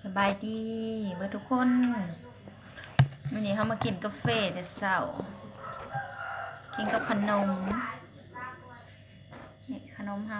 สบายดีเมื่อทุกคนวันนี้เขามากินกาแฟแต่เช้ากินกับขนมนี่ขนมเฮา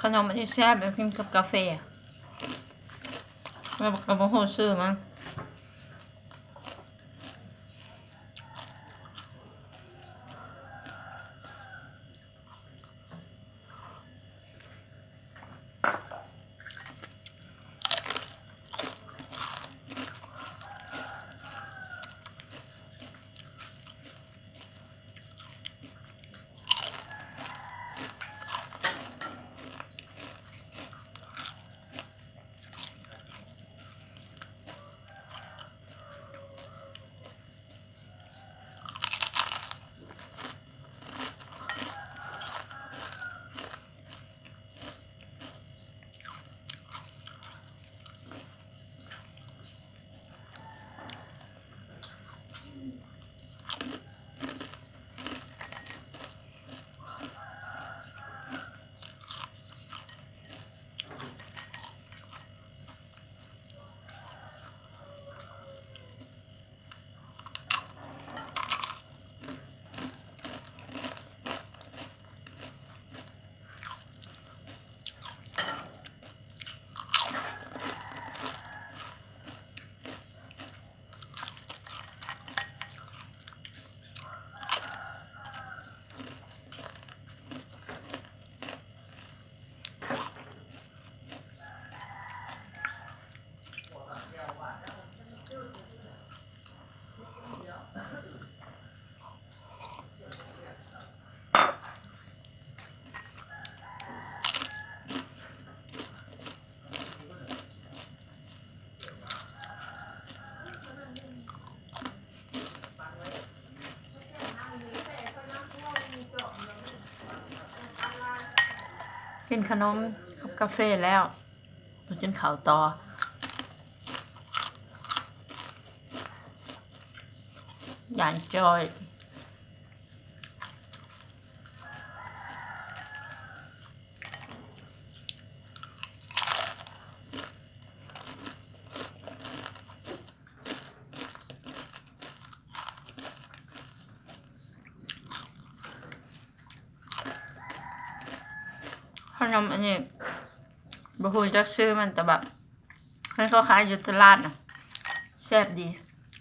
ขนมอันนี้แซ่บแบบกินกับกาแฟแล้วก็บ่ฮู้ชื่อมันกินขนมกับกาแฟแล้วมากินข้าวต่ออย่างจอยขนมอันนี้บ่ฮู้จักชื่อมันแต่แบบให้เขาขายอยู่ตลาดน่ะแซ่บดี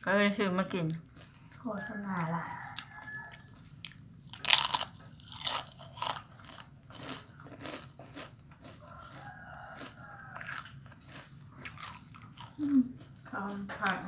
ก็เลยซื้อมากินโฆษณาล่ะข้าวผัด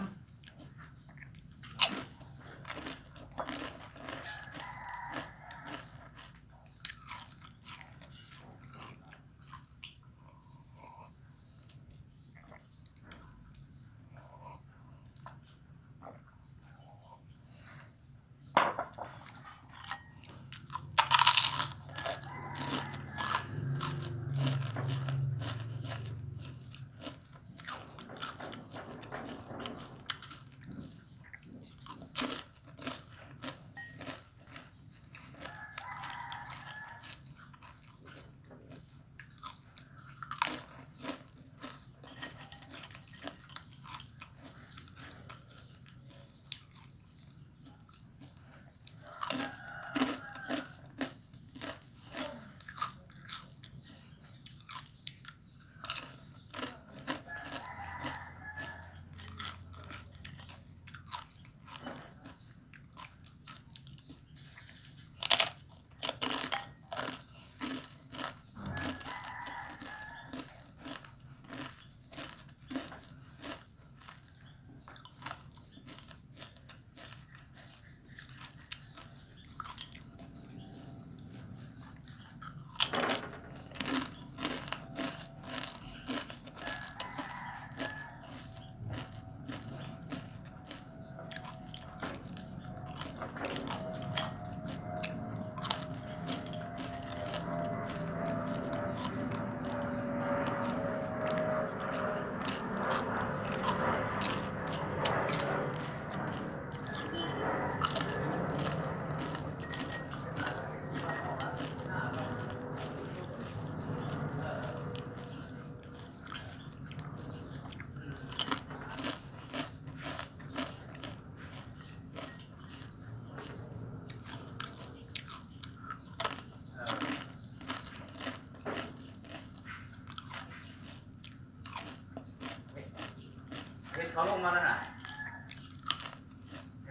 เขาลงมาแล้วน่ะ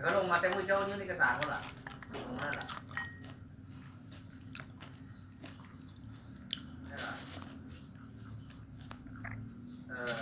เขาลงมาแต่มือเจ้ายื่นเอกสารเขาล่ะลงมาแล้วล่ะเออ